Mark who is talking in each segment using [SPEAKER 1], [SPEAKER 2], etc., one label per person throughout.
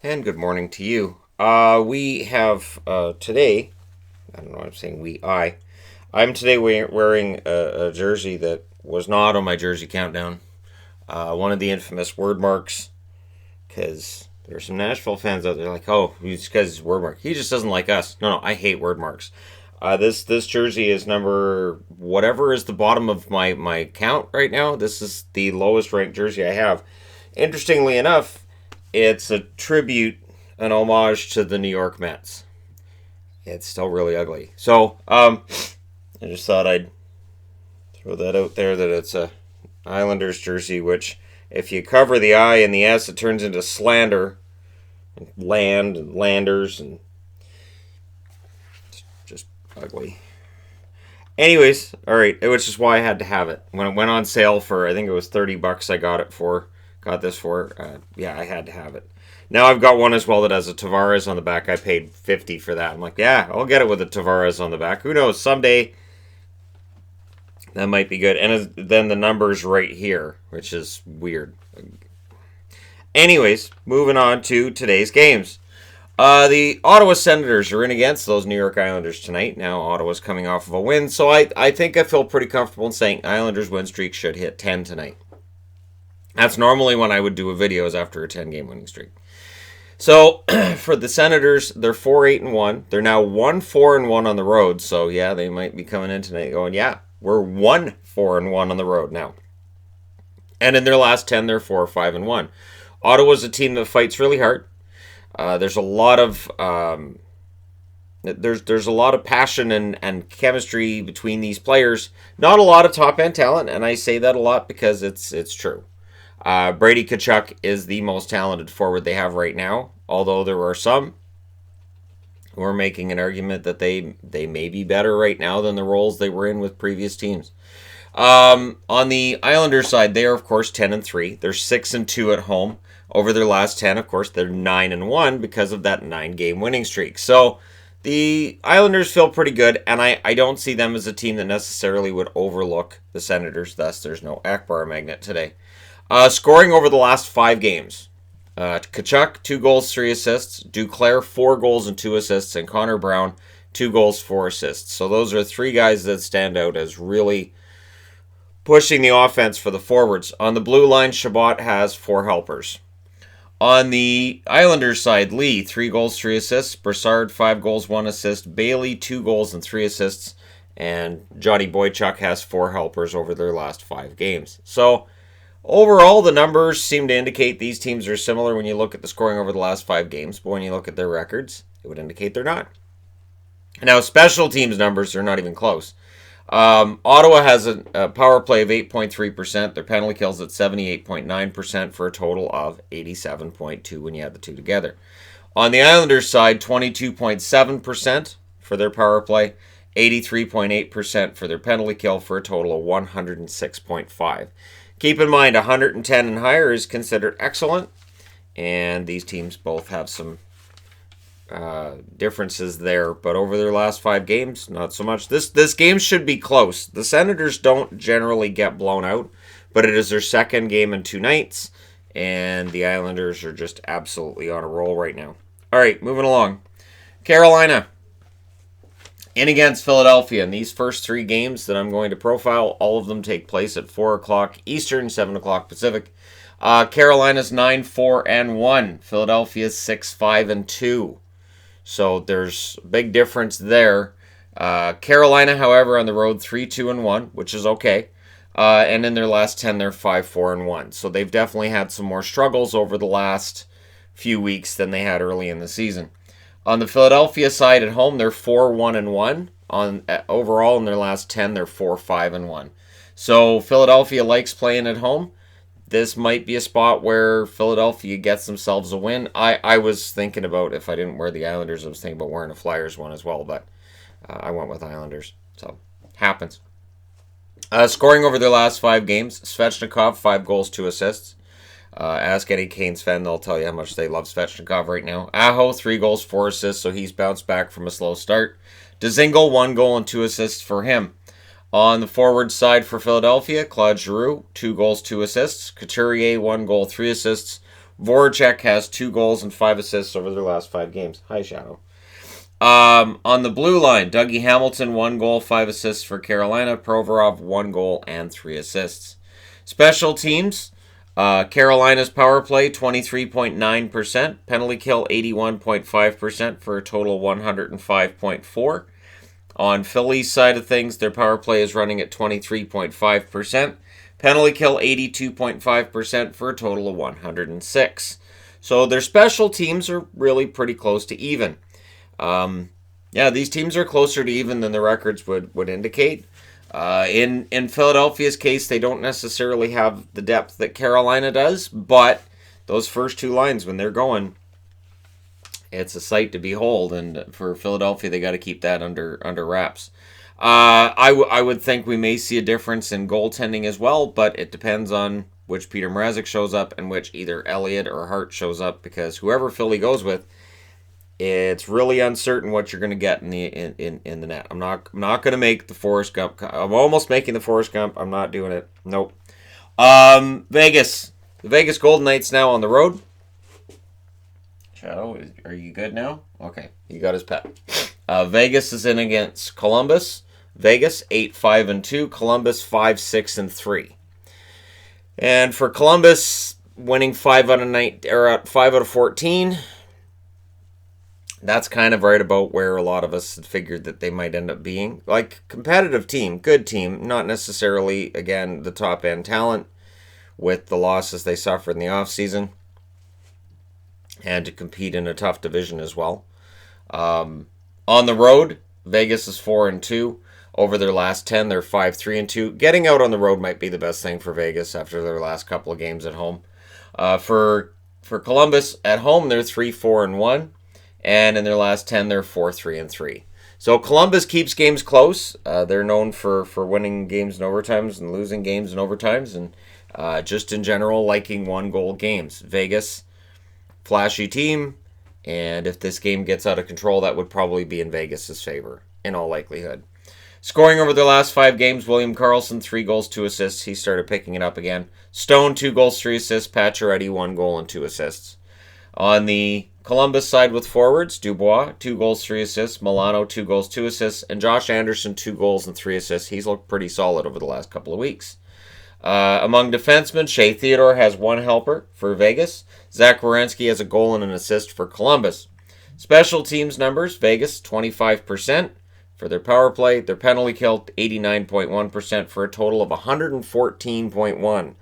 [SPEAKER 1] And good morning to you. We have today, I don't know why I'm saying I'm today wearing a jersey that was not on my jersey countdown. One of the infamous word marks, because there are some Nashville fans out there like, oh, he's because it's word mark. He just doesn't like us. No, I hate word marks. This jersey is number whatever is the bottom of my count right now. This is the lowest ranked jersey I have. Interestingly enough, it's a tribute, an homage to the New York Mets. It's still really ugly. So, I just thought I'd throw that out there that it's a Islanders jersey, which if you cover the I and the S, it turns into slander, and land and landers, and it's just ugly. Anyways, all right, it was just why I had to have it. When it went on sale for, I think it was $30, got this for. Yeah, I had to have it. Now I've got one as well that has a Tavares on the back. I paid $50 for that. I'm like, yeah, I'll get it with a Tavares on the back. Who knows? Someday that might be good. And then the number's right here, which is weird. Anyways, moving on to today's games. The Ottawa Senators are in against those New York Islanders tonight. Now, Ottawa's coming off of a win, so I think I feel pretty comfortable in saying Islanders win streak should hit 10 tonight. That's normally when I would do a videos after a 10-game winning streak. So, for the Senators, they're 4-8-1. They're now 1-4-1 on the road, so yeah, they might be coming in tonight going, yeah, we're 1-4-1 on the road now. And in their last 10, they're 4-5-1. Ottawa's a team that fights really hard. There's a lot of there's a lot of passion and chemistry between these players. Not a lot of top end talent, and I say that a lot because it's true. Brady Tkachuk is the most talented forward they have right now. Although there are some who are making an argument that they may be better right now than the roles they were in with previous teams. On the Islanders side, they are of course 10-3. They're 6-2 at home. Over their last 10, of course, they're 9-1 because of that 9-game winning streak. So the Islanders feel pretty good, and I don't see them as a team that necessarily would overlook the Senators. Thus, there's no Akbar magnet today. Scoring over the last 5 games. Tkachuk, 2 goals, 3 assists. Duclair, 4 goals and 2 assists. And Connor Brown, 2 goals, 4 assists. So those are 3 guys that stand out as really pushing the offense for the forwards. On the blue line, Shabbat has 4 helpers. On the Islanders side, Lee, 3 goals, 3 assists. Brassard, 5 goals, 1 assist. Bailey, 2 goals and 3 assists. And Johnny Boychuk has 4 helpers over their last 5 games. So, overall, the numbers seem to indicate these teams are similar when you look at the scoring over the last 5 games. But when you look at their records, it would indicate they're not. Now, special teams numbers are not even close. Ottawa has a power play of 8.3%. Their penalty kills at 78.9% for a total of 87.2 when you add the two together. On the Islanders side, 22.7% for their power play, 83.8% for their penalty kill for a total of 106.5. Keep in mind, 110 and higher is considered excellent, and these teams both have some differences there, but over their last 5 games, not so much. This game should be close. The Senators don't generally get blown out, but it is their second game in 2 nights, and the Islanders are just absolutely on a roll right now. All right, moving along. Carolina in against Philadelphia. And these first 3 games that I'm going to profile, all of them take place at 4 o'clock Eastern, 7 o'clock Pacific. Carolina's 9-4-1. Philadelphia's 6-5-2. So there's a big difference there. Carolina, however, on the road 3-2-1, which is okay. And in their last 10, they're 5-4-1. So they've definitely had some more struggles over the last few weeks than they had early in the season. On the Philadelphia side at home, they're 4-1-1. Overall, in their last 10, they're 4-5-1. So Philadelphia likes playing at home. This might be a spot where Philadelphia gets themselves a win. I was thinking about, if I didn't wear the Islanders, I was thinking about wearing a Flyers one as well, but I went with Islanders. So, happens. Scoring over their last 5 games, Svechnikov, 5 goals, 2 assists. Ask any Canes fan, they'll tell you how much they love Svechnikov right now. Aho, 3 goals, 4 assists, so he's bounced back from a slow start. Dzingel, 1 goal and 2 assists for him. On the forward side for Philadelphia, Claude Giroux, 2 goals, 2 assists. Couturier, 1 goal, 3 assists. Voracek has 2 goals and 5 assists over their last 5 games. Hi, Shadow. On the blue line, Dougie Hamilton, 1 goal, 5 assists for Carolina. Provorov, 1 goal and 3 assists. Special teams, Carolina's power play, 23.9%. Penalty kill, 81.5% for a total 105.4. On Philly's side of things, their power play is running at 23.5%. Penalty kill, 82.5% for a total of 106. So their special teams are really pretty close to even. These teams are closer to even than the records would indicate. In Philadelphia's case, they don't necessarily have the depth that Carolina does, but those first 2 lines, when they're going, it's a sight to behold. And for Philadelphia, they got to keep that under wraps. I would think we may see a difference in goaltending as well, but it depends on which Peter Mrazek shows up and which either Elliott or Hart shows up, because whoever Philly goes with, it's really uncertain what you're going to get in the net. I'm not going to make the Forrest Gump. I'm almost making the Forrest Gump. I'm not doing it. Nope. Vegas. The Vegas Golden Knights now on the road. Shadow, are you good now? Okay, you got his pet. Vegas is in against Columbus. Vegas 8-5-2. Columbus 5-6-3. And for Columbus, winning 5 out of 14. That's kind of right about where a lot of us had figured that they might end up being. Like, competitive team, good team, not necessarily, again, the top-end talent with the losses they suffered in the offseason, and to compete in a tough division as well. On the road, Vegas is 4-2. Over their last 10, they're 5-3-2. Getting out on the road might be the best thing for Vegas after their last couple of games at home. For Columbus, at home, they're 3-4-1. And in their last 10, they're 4-3-3. So Columbus keeps games close. They're known for winning games in overtimes and losing games in overtimes, and just in general liking 1-goal games. Vegas, flashy team, and if this game gets out of control, that would probably be in Vegas' favor, in all likelihood. Scoring over their last 5 games, William Karlsson, 3 goals, 2 assists. He started picking it up again. Stone, 2 goals, 3 assists. Pacioretty, 1 goal and 2 assists. On the Columbus side with forwards, Dubois, 2 goals, 3 assists. Milano, 2 goals, 2 assists. And Josh Anderson, 2 goals and 3 assists. He's looked pretty solid over the last couple of weeks. Among defensemen, Shea Theodore has 1 helper for Vegas. Zach Werenski has a goal and an assist for Columbus. Special teams numbers, Vegas, 25% for their power play. Their penalty kill, 89.1% for a total of 114.1.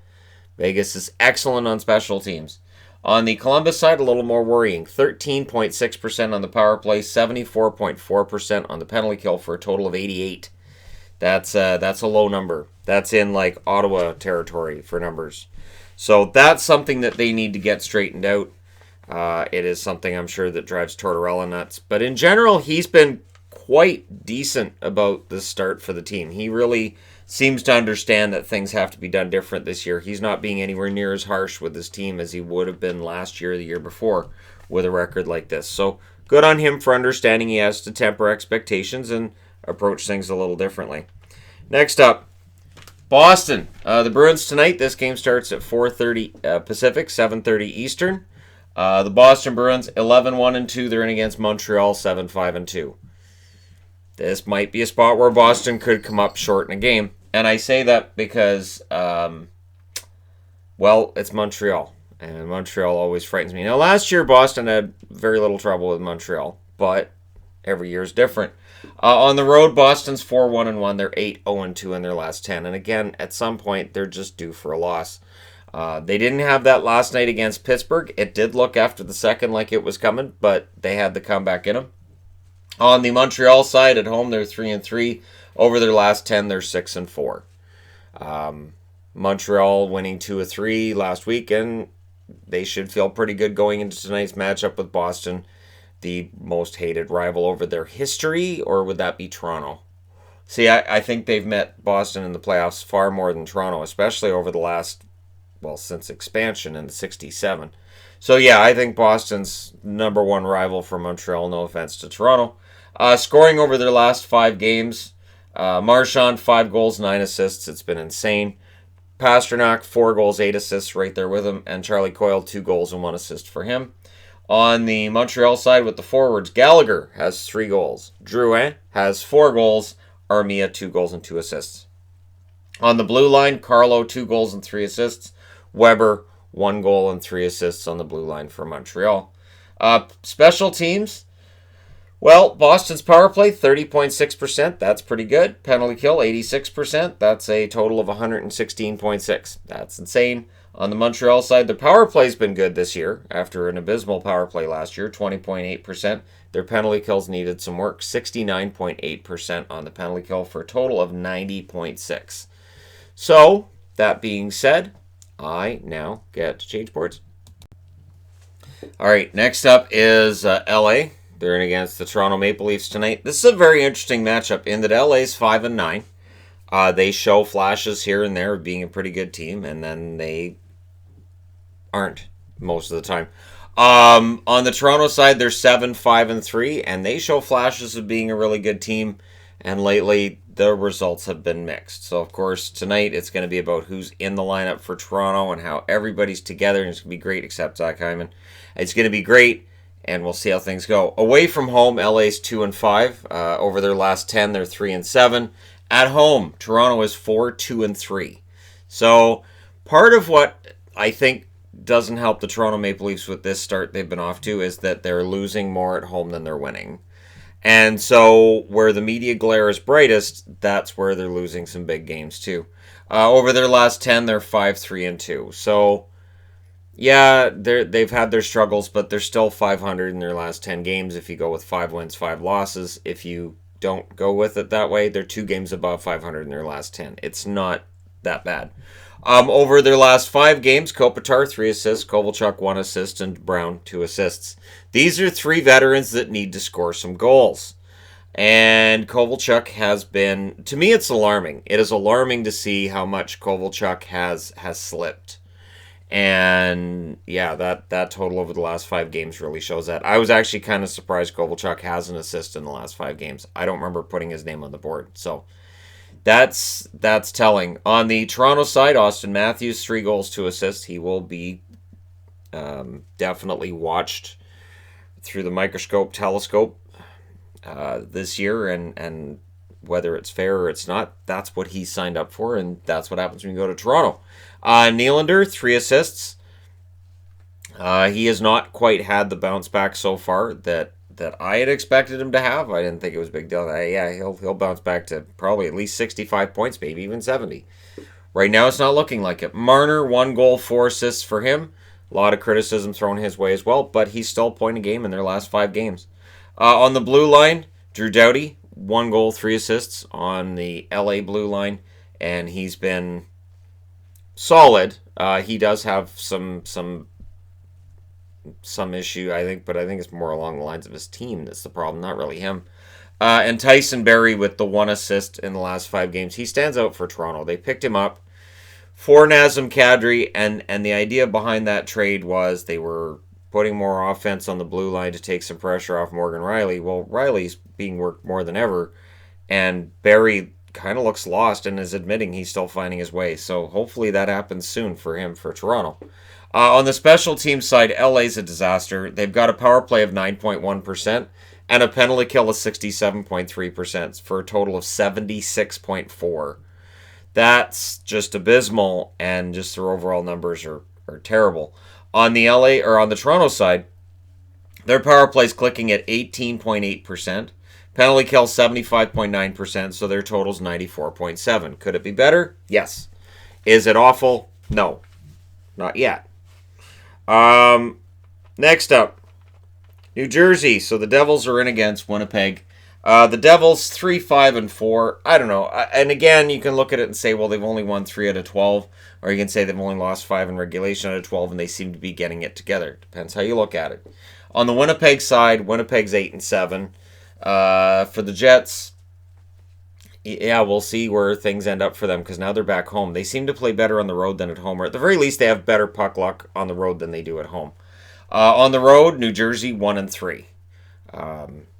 [SPEAKER 1] Vegas is excellent on special teams. On the Columbus side, a little more worrying. 13.6% on the power play, 74.4% on the penalty kill for a total of 88. That's a low number. That's in like Ottawa territory for numbers. So that's something that they need to get straightened out. It is something I'm sure that drives Tortorella nuts. But in general, he's been quite decent about the start for the team. He really seems to understand that things have to be done different this year. He's not being anywhere near as harsh with his team as he would have been last year or the year before with a record like this. So good on him for understanding he has to temper expectations and approach things a little differently. Next up, Boston. The Bruins tonight. This game starts at 4:30 Pacific, 7:30 Eastern. The Boston Bruins 11-1-2. They're in against Montreal 7-5-2. This might be a spot where Boston could come up short in a game. And I say that because, it's Montreal. And Montreal always frightens me. Now, last year, Boston had very little trouble with Montreal. But every year is different. On the road, Boston's 4-1-1. They're 8-0-2 in their last 10. And again, at some point, they're just due for a loss. They didn't have that last night against Pittsburgh. It did look after the second like it was coming, but they had the comeback in them. On the Montreal side, at home, they're 3-3. Over their last 10, they're 6-4. Montreal winning 2 of 3 last week, and they should feel pretty good going into tonight's matchup with Boston, the most hated rival over their history, or would that be Toronto? See, I think they've met Boston in the playoffs far more than Toronto, especially over the last, since expansion in '67. So yeah, I think Boston's number one rival for Montreal, no offense to Toronto. Scoring over their last 5 games, Marchand, 5 goals, 9 assists. It's been insane. Pasternak, 4 goals, 8 assists right there with him. And Charlie Coyle, 2 goals and 1 assist for him. On the Montreal side with the forwards, Gallagher has 3 goals. Drouin has 4 goals. Armia, 2 goals and 2 assists. On the blue line, Carlo, 2 goals and 3 assists. Weber, 1 goal and 3 assists on the blue line for Montreal. Special teams. Well, Boston's power play, 30.6%. That's pretty good. Penalty kill, 86%. That's a total of 116.6. That's insane. On the Montreal side, the power play's been good this year after an abysmal power play last year, 20.8%. Their penalty kills needed some work, 69.8% on the penalty kill for a total of 90.6. So, that being said, I now get to change boards. All right, next up is LA. They're in against the Toronto Maple Leafs tonight. This is a very interesting matchup in that LA's 5-9. They show flashes here and there of being a pretty good team, and then they aren't most of the time. On the Toronto side, they're 7-5-3, and they show flashes of being a really good team, and lately the results have been mixed. So, of course, tonight it's going to be about who's in the lineup for Toronto and how everybody's together, and it's going to be great except Zach Hyman. It's going to be great, and we'll see how things go. Away from home, LA's 2-5. Over their last 10, they're 3-7. At home, Toronto is 4-2-3. So, part of what I think doesn't help the Toronto Maple Leafs with this start they've been off to is that they're losing more at home than they're winning. And so where the media glare is brightest, that's where they're losing some big games too. Over their last 10, they're 5-3-2. So, yeah, they've had their struggles, but they're still 500 in their last 10 games if you go with 5 wins, 5 losses. If you don't go with it that way, they're 2 games above 500 in their last 10. It's not that bad. Over their last 5 games, Kopitar, 3 assists, Kovalchuk, 1 assist, and Brown, 2 assists. These are 3 veterans that need to score some goals. And Kovalchuk has been, to me, it's alarming. It is alarming to see how much Kovalchuk has slipped. And, yeah, that total over the last 5 games really shows that. I was actually kind of surprised Kovalchuk has an assist in the last 5 games. I don't remember putting his name on the board, so that's telling. On the Toronto side, Austin Matthews, 3 goals, 2 assists. He will be definitely watched through the telescope this year, and whether it's fair or it's not, that's what he signed up for, and that's what happens when you go to Toronto. Nylander, 3 assists. He has not quite had the bounce back so far that I had expected him to have. I didn't think it was a big deal. Yeah, he'll bounce back to probably at least 65 points, maybe even 70. Right now, it's not looking like it. Marner, 1 goal, 4 assists for him. A lot of criticism thrown his way as well, but he's still a point a game in their last 5 games. On the blue line, Drew Doughty, 1 goal, 3 assists on the LA blue line, and he's been solid. He does have some issue, I think, but I think it's more along the lines of his team that's the problem, not really him. And Tyson Barrie with the 1 assist in the last 5 games. He stands out for Toronto. They picked him up for Nazem Kadri, and the idea behind that trade was they were putting more offense on the blue line to take some pressure off Morgan Riley. Well, Riley's being worked more than ever, and Barrie kind of looks lost and is admitting he's still finding his way. So hopefully that happens soon for him for Toronto. On the special team side, LA's a disaster. They've got a power play of 9.1% and a penalty kill of 67.3% for a total of 76.4%. That's just abysmal, and just their overall numbers are terrible. On the Toronto side, their power play is clicking at 18.8%. Penalty kill 75.9%, so their total's 94.7%. Could it be better? Yes. Is it awful? No. Not yet. Next up, New Jersey. So the Devils are in against Winnipeg. The Devils 3-5-4. I don't know. And again, you can look at it and say, well, they've only won 3 out of 12. Or you can say they've only lost 5 in regulation out of 12, and they seem to be getting it together. Depends how you look at it. On the Winnipeg side, Winnipeg's 8-7. For the Jets, yeah, we'll see where things end up for them, because now they're back home. They seem to play better on the road than at home, or at the very least, they have better puck luck on the road than they do at home. On the road, New Jersey 1-3.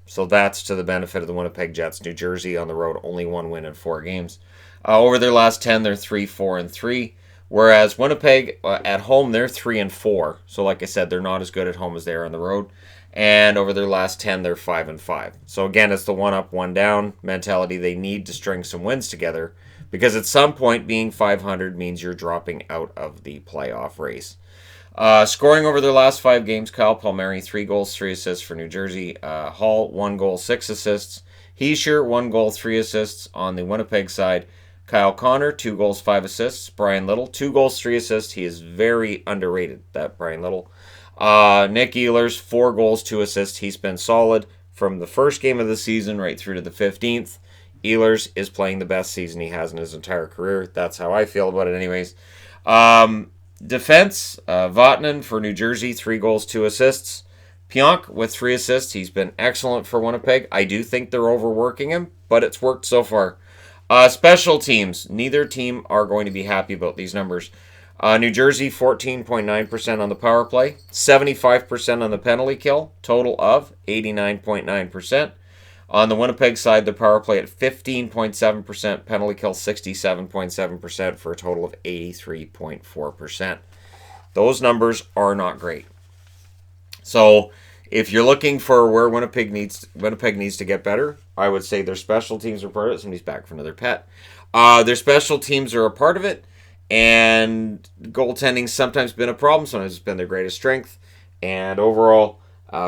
[SPEAKER 1] So that's to the benefit of the Winnipeg Jets. New Jersey on the road, only 1 win in 4 games. Over their last 10, they're 3-4-3. Whereas Winnipeg at home, they're 3-4. So like I said, they're not as good at home as they are on the road. And over their last 10, they're 5-5. So again, it's the one up, one down mentality. They need to string some wins together because at some point, being 500 means you're dropping out of the playoff race. Scoring over their last 5 games, Kyle Palmieri, 3 goals, 3 assists for New Jersey. Hall, 1 goal, 6 assists. Hischier, 1 goal, 3 assists on the Winnipeg side. Kyle Connor, 2 goals, 5 assists. Brian Little, 2 goals, 3 assists. He is very underrated, that Brian Little. Nick Ehlers, 4 goals, 2 assists. He's been solid from the first game of the season right through to the 15th. Ehlers is playing the best season he has in his entire career. That's how I feel about it anyways. Defense, Vatanen for New Jersey, 3 goals, 2 assists. Pionk with 3 assists. He's been excellent for Winnipeg. I do think they're overworking him, but it's worked so far. Special teams. Neither team are going to be happy about these numbers. New Jersey, 14.9% on the power play, 75% on the penalty kill, total of 89.9%. On the Winnipeg side, the power play at 15.7%, penalty kill 67.7% for a total of 83.4%. Those numbers are not great. So if you're looking for where Winnipeg needs to get better, I would say their special teams are part of it. Somebody's back for another pet. Their special teams are a part of it. And goaltending's sometimes been a problem. Sometimes it's been their greatest strength. And overall,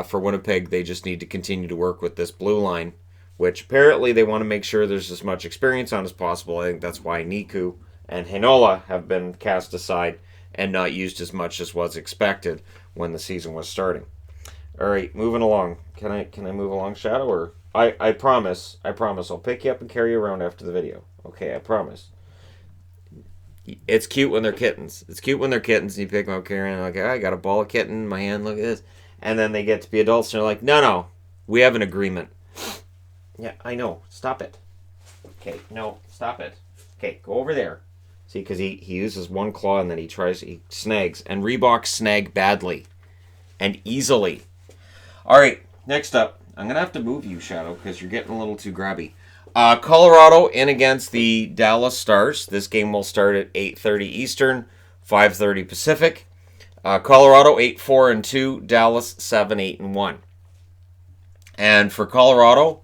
[SPEAKER 1] for Winnipeg, they just need to continue to work with this blue line, which apparently they want to make sure there's as much experience on as possible. I think that's why Niku and Heinola have been cast aside and not used as much as was expected when the season was starting. All right, moving along. Can I move along, Shadow? Or I promise I'll pick you up and carry you around after the video. Okay, I promise. It's cute when they're kittens. It's cute when they're kittens and you pick them up, carrying like, I got a ball of kitten in my hand, look at this. And then they get to be adults and they're like, no, we have an agreement. Yeah, I know. Stop it. Okay, no, stop it. Okay, go over there. See, because he uses one claw and then he snags. And Reeboks snag badly and easily. All right, next up. I'm going to have to move you, Shadow, because you're getting a little too grabby. Colorado in against the Dallas Stars. This game will start at 8:30 Eastern, 5:30 Pacific. Colorado 8-4-2, Dallas 7-8-1. And for Colorado,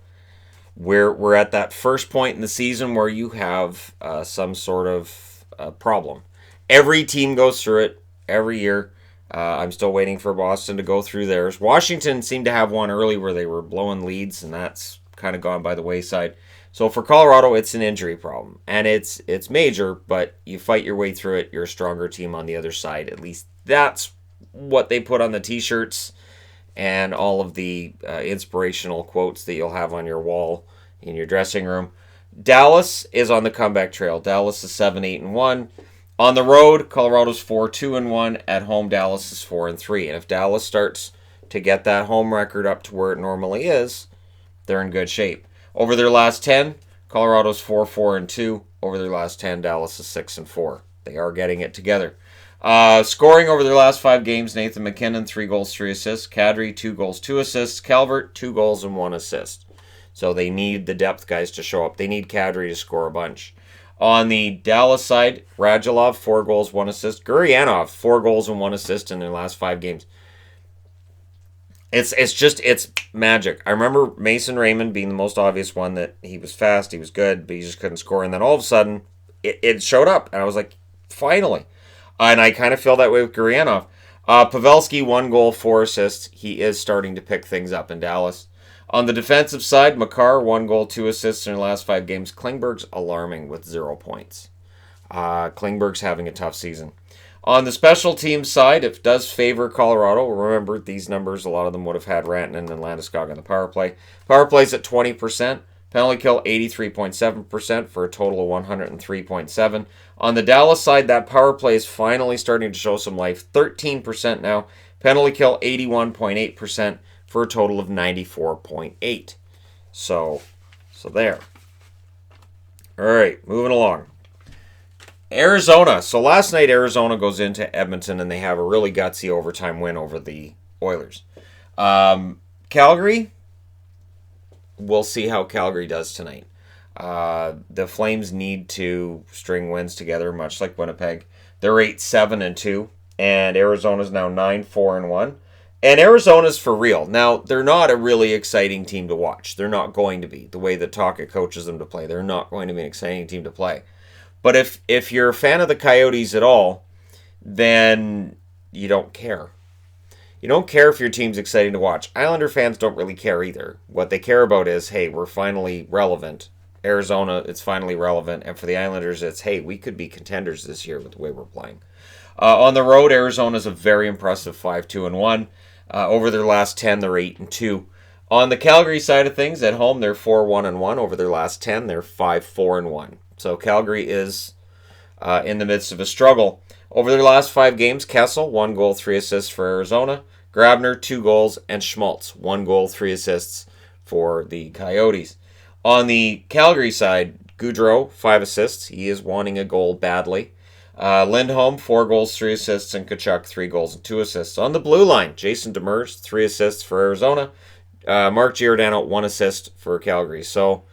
[SPEAKER 1] we're at that first point in the season where you have some sort of problem. Every team goes through it every year. I'm still waiting for Boston to go through theirs. Washington seemed to have one early where they were blowing leads, and that's kind of gone by the wayside. So for Colorado, it's an injury problem, and it's major, but you fight your way through it. You're a stronger team on the other side. At least that's what they put on the T-shirts and all of the inspirational quotes that you'll have on your wall in your dressing room. Dallas is on the comeback trail. Dallas is 7-8-1. On the road, Colorado's 4-2-1. At home, Dallas is 4-3. And if Dallas starts to get that home record up to where it normally is, they're in good shape. Over their last 10, Colorado's 4-4-2. Over their last 10, Dallas is 6-4. They are getting it together. Scoring over their last 5 games, Nathan MacKinnon, 3 goals, 3 assists. Kadri, 2 goals, 2 assists. Calvert, 2 goals and 1 assist. So they need the depth guys to show up. They need Kadri to score a bunch. On the Dallas side, Radulov, 4 goals, 1 assist. Gurianov, 4 goals and 1 assist in their last 5 games. It's magic. I remember Mason Raymond being the most obvious one, that he was fast, he was good, but he just couldn't score. And then all of a sudden, it showed up. And I was like, finally. And I kind of feel that way with Gurianov. Pavelski, 1 goal, 4 assists. He is starting to pick things up in Dallas. On the defensive side, Makar, 1 goal, 2 assists in the last 5 games. Klingberg's alarming with 0 points. Klingberg's having a tough season. On the special teams side, it does favor Colorado. Remember, these numbers, a lot of them would have had Rantanen and Landeskog on the power play. Power play's at 20%. Penalty kill, 83.7% for a total of 103.7. On the Dallas side, that power play is finally starting to show some life. 13% now. Penalty kill, 81.8% for a total of 94.8. So there. All right, moving along. Arizona. So last night, Arizona goes into Edmonton, and they have a really gutsy overtime win over the Oilers. Calgary, we'll see how Calgary does tonight. The Flames need to string wins together, much like Winnipeg. They're 8-7-2, and Arizona's now 9-4-1. And Arizona's for real. Now, they're not a really exciting team to watch. They're not going to be. The way that Taka coaches them to play, they're not going to be an exciting team to play. But if you're a fan of the Coyotes at all, then you don't care. You don't care if your team's exciting to watch. Islander fans don't really care either. What they care about is, hey, we're finally relevant. Arizona, it's finally relevant. And for the Islanders, it's, hey, we could be contenders this year with the way we're playing. On the road, Arizona's a very impressive 5-2-1. Over their last 10, they're 8-2. On the Calgary side of things, at home, they're 4-1-1. Over their last 10, they're 5-4-1. So Calgary is in the midst of a struggle. Over their last 5 games, Kessel, 1 goal, 3 assists for Arizona. Grabner, 2 goals, and Schmaltz, 1 goal, 3 assists for the Coyotes. On the Calgary side, Gaudreau, 5 assists. He is wanting a goal badly. Lindholm, 4 goals, 3 assists, and Tkachuk, 3 goals and 2 assists. On the blue line, Jason Demers, 3 assists for Arizona. Mark Giordano, 1 assist for Calgary. So,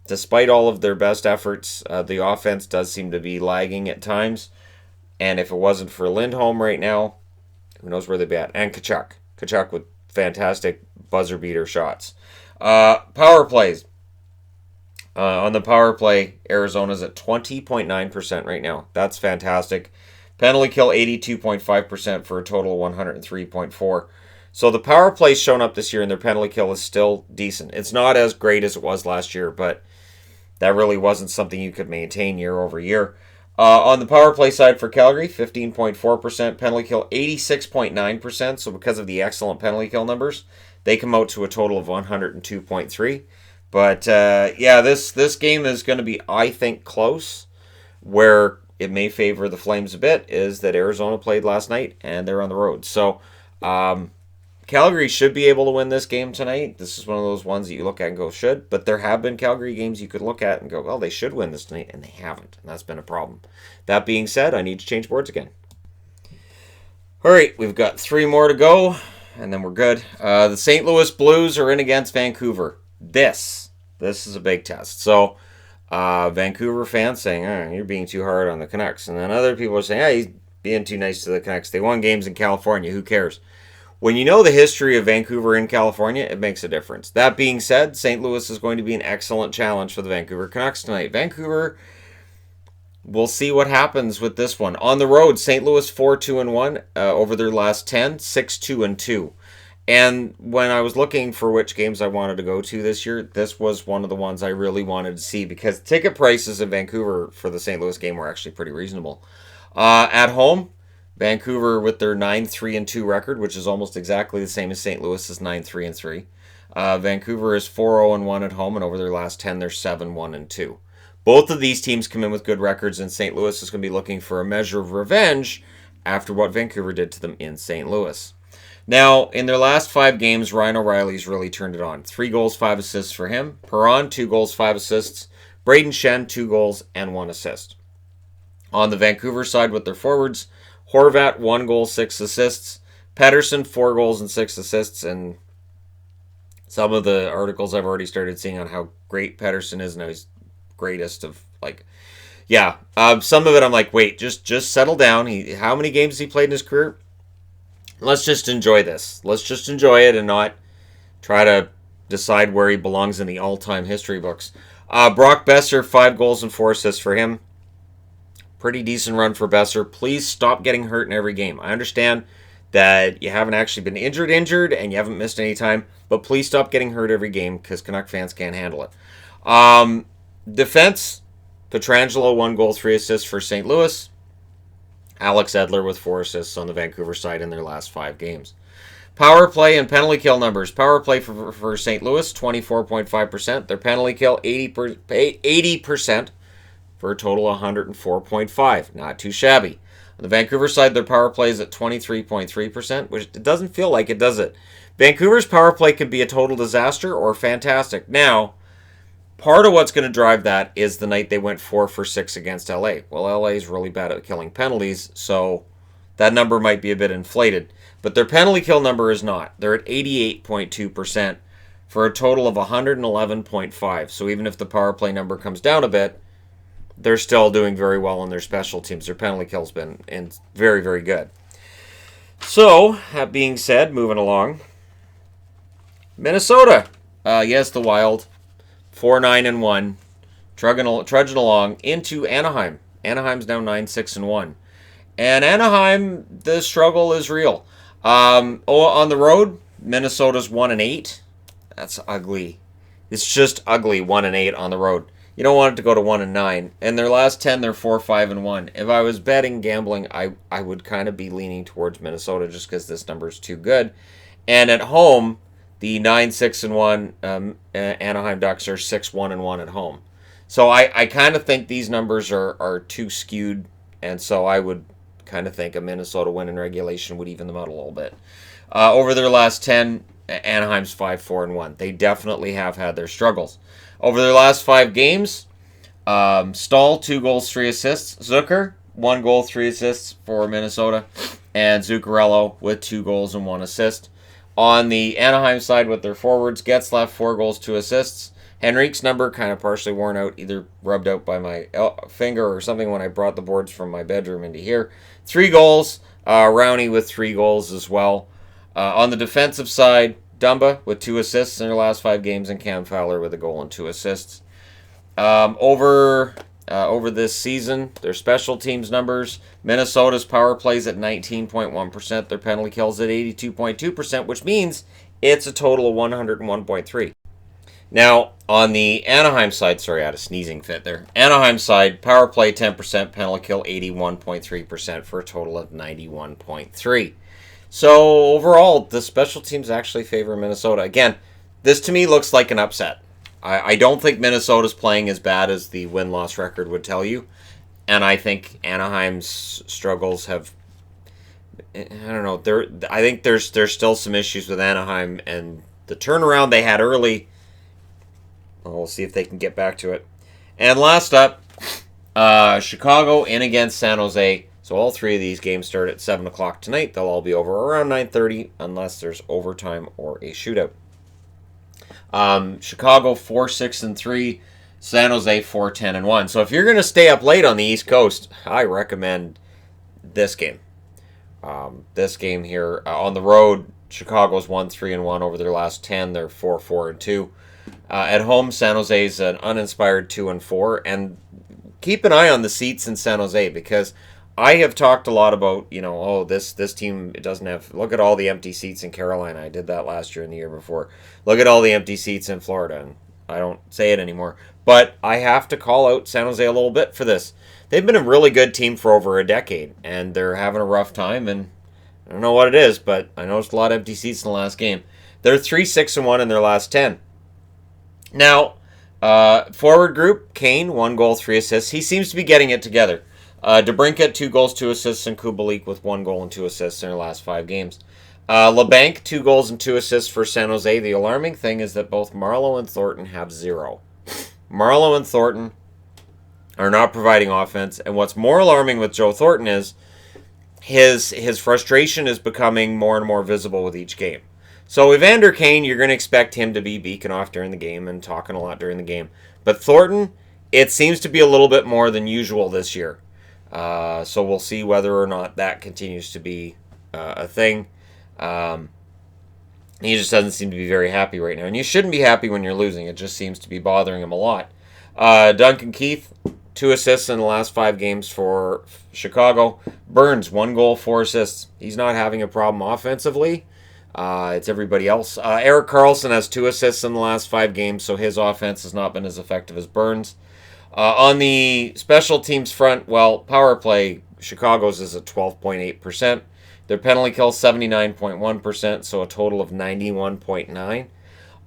[SPEAKER 1] despite all of their best efforts, the offense does seem to be lagging at times. And if it wasn't for Lindholm right now, who knows where they'd be at? And Tkachuk. Tkachuk with fantastic buzzer beater shots. Power plays. On the power play, Arizona's at 20.9% right now. That's fantastic. Penalty kill 82.5% for a total of 103.4. So the power play's shown up this year, and their penalty kill is still decent. It's not as great as it was last year, but that really wasn't something you could maintain year over year. On the power play side for Calgary, 15.4%. Penalty kill 86.9%. So because of the excellent penalty kill numbers, they come out to a total of 102.3. But, this game is going to be, I think, close. Where it may favor the Flames a bit is that Arizona played last night, and they're on the road. So, Calgary should be able to win this game tonight. This is one of those ones that you look at and go, should. But there have been Calgary games you could look at and go, well, they should win this tonight, and they haven't. And that's been a problem. That being said, I need to change boards again. All right, we've got 3 more to go, and then we're good. The St. Louis Blues are in against Vancouver. This is a big test. So, Vancouver fans saying, you're being too hard on the Canucks. And then other people are saying, he's being too nice to the Canucks. They won games in California. Who cares? When you know the history of Vancouver in California, it makes a difference. That being said, St. Louis is going to be an excellent challenge for the Vancouver Canucks tonight. Vancouver, we'll see what happens with this one. On the road, St. Louis 4-2-1 over their last 10, 6-2-2. And when I was looking for which games I wanted to go to this year, this was one of the ones I really wanted to see because ticket prices in Vancouver for the St. Louis game were actually pretty reasonable. At home, Vancouver with their 9-3-2 record, which is almost exactly the same as St. Louis's 9-3-3. Vancouver is 4-0-1 at home, and over their last 10, they're 7-1-2. Both of these teams come in with good records, and St. Louis is going to be looking for a measure of revenge after what Vancouver did to them in St. Louis. Now, in their last 5 games, Ryan O'Reilly's really turned it on. 3 goals, 5 assists for him. Perron, 2 goals, 5 assists. Braden Shen, 2 goals, and 1 assist. On the Vancouver side with their forwards, Horvat, 1 goal, 6 assists. Pettersson, 4 goals and 6 assists. And some of the articles I've already started seeing on how great Pettersson is, and how he's greatest of, some of it I'm like, wait, just settle down. How many games has he played in his career? Let's just enjoy this. Let's just enjoy it and not try to decide where he belongs in the all-time history books. Brock Besser, 5 goals and 4 assists for him. Pretty decent run for Besser. Please stop getting hurt in every game. I understand that you haven't actually been injured, and you haven't missed any time, but please stop getting hurt every game because Canuck fans can't handle it. Defense, Pietrangelo, 1 goal, 3 assists for St. Louis. Alex Edler with 4 assists on the Vancouver side in their last 5 games. Power play and penalty kill numbers. Power play for St. Louis, 24.5%. Their penalty kill, 80%, for a total of 104.5. Not too shabby. On the Vancouver side, their power play is at 23.3%, which it doesn't feel like it, does it? Vancouver's power play could be a total disaster or fantastic. Now, part of what's going to drive that is the night they went 4 for 6 against LA. Well, LA is really bad at killing penalties, so that number might be a bit inflated. But their penalty kill number is not. They're at 88.2% for a total of 111.5. So even if the power play number comes down a bit, they're still doing very well on their special teams. Their penalty kill's been very, very good. So, that being said, moving along. Minnesota. Yes, the Wild. 4-9-1. Trudging along into Anaheim. Anaheim's now 9-6-1. And Anaheim, the struggle is real. On the road, Minnesota's 1-8. That's ugly. It's just ugly, 1-8 on the road. You don't want it to go to 1-9. In their last 10, they're 4-5-1. If I was betting, gambling, I would kind of be leaning towards Minnesota just because this number is too good. And at home, the 9-6-1 Anaheim Ducks are 6-1-1 at home. So I kind of think these numbers are too skewed, and so I would kind of think a Minnesota win in regulation would even them out a little bit. Over their last 10, Anaheim's 5-4-1. They definitely have had their struggles. Over their last 5 games, Stahl, 2 goals, 3 assists. Zucker, 1 goal, 3 assists for Minnesota. And Zuccarello with 2 goals and 1 assist. On the Anaheim side with their forwards, Getzlaf, 4 goals, 2 assists. Henrique's number kind of partially worn out, either rubbed out by my finger or something when I brought the boards from my bedroom into here. 3 goals. Rowney with 3 goals as well. On the defensive side, Dumba with 2 assists in their last 5 games, and Cam Fowler with a goal and 2 assists. Over this season, their special teams numbers, Minnesota's power plays at 19.1%, their penalty kills at 82.2%, which means it's a total of 101.3. Now, on the Anaheim side, sorry, I had a sneezing fit there. Anaheim side, power play 10%, penalty kill 81.3% for a total of 91.3. So, overall, the special teams actually favor Minnesota. Again, this to me looks like an upset. I don't think Minnesota's playing as bad as the win-loss record would tell you. And I think Anaheim's struggles have... I don't know. I think there's still some issues with Anaheim. And the turnaround they had early... Well, we'll see if they can get back to it. And last up, Chicago in against San Jose. So all 3 of these games start at 7 o'clock tonight. They'll all be over around 9:30 unless there's overtime or a shootout. Chicago 4-6-3, San Jose 4-10-1. So if you're going to stay up late on the East Coast, I recommend this game. This game here on the road, Chicago's 1-3-1 over their last 10. They're 4-4-2. At home, San Jose's an uninspired 2-4. And keep an eye on the seats in San Jose because I have talked a lot about, this team doesn't have... Look at all the empty seats in Carolina. I did that last year and the year before. Look at all the empty seats in Florida. And I don't say it anymore. But I have to call out San Jose a little bit for this. They've been a really good team for over a decade. And they're having a rough time. And I don't know what it is, but I noticed a lot of empty seats in the last game. They're 3-6-1 in their last 10. Now, forward group, Kane, 1 goal, 3 assists. He seems to be getting it together. DeBrincat, 2 goals, 2 assists, and Kubalik with 1 goal and 2 assists in their last 5 games. LeBanc, 2 goals and 2 assists for San Jose. The alarming thing is that both Marleau and Thornton have 0. Marleau and Thornton are not providing offense, and what's more alarming with Joe Thornton is his frustration is becoming more and more visible with each game. So Evander Kane, you're going to expect him to be beaking off during the game and talking a lot during the game. But Thornton, it seems to be a little bit more than usual this year. So we'll see whether or not that continues to be a thing. He just doesn't seem to be very happy right now. And you shouldn't be happy when you're losing. It just seems to be bothering him a lot. Duncan Keith, 2 assists in the last 5 games for Chicago. Burns, 1 goal, 4 assists. He's not having a problem offensively. It's everybody else. Erik Karlsson has 2 assists in the last 5 games, so his offense has not been as effective as Burns. On the special teams front, well, power play, Chicago's is at 12.8%. Their penalty kill 79.1%, so a total of 91.9.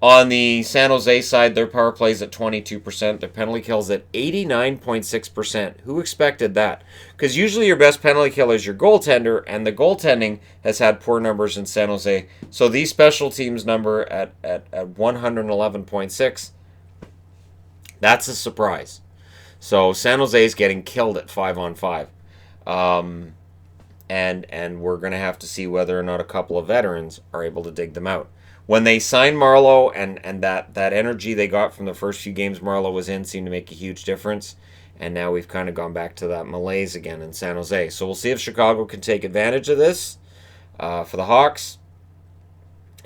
[SPEAKER 1] On the San Jose side, their power play's at 22%. Their penalty kill's at 89.6%. Who expected that? Because usually your best penalty killer is your goaltender, and the goaltending has had poor numbers in San Jose. So these special teams number at 111.6, that's a surprise. So San Jose is getting killed at 5-on-5. And we're going to have to see whether or not a couple of veterans are able to dig them out. When they signed Marleau and that energy they got from the first few games Marleau was in seemed to make a huge difference. And now we've kind of gone back to that malaise again in San Jose. So we'll see if Chicago can take advantage of this. For the Hawks,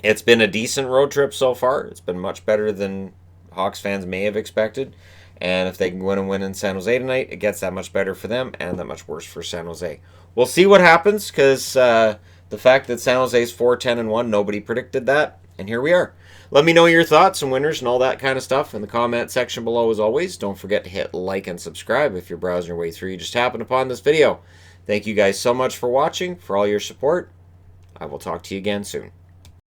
[SPEAKER 1] it's been a decent road trip so far. It's been much better than Hawks fans may have expected. And if they can win in San Jose tonight, it gets that much better for them and that much worse for San Jose. We'll see what happens, because the fact that San Jose's 4-10-1, nobody predicted that. And here we are. Let me know your thoughts and winners and all that kind of stuff in the comment section below as always. Don't forget to hit like and subscribe if you're browsing your way through. You just happened upon this video. Thank you guys so much for watching, for all your support. I will talk to you again soon.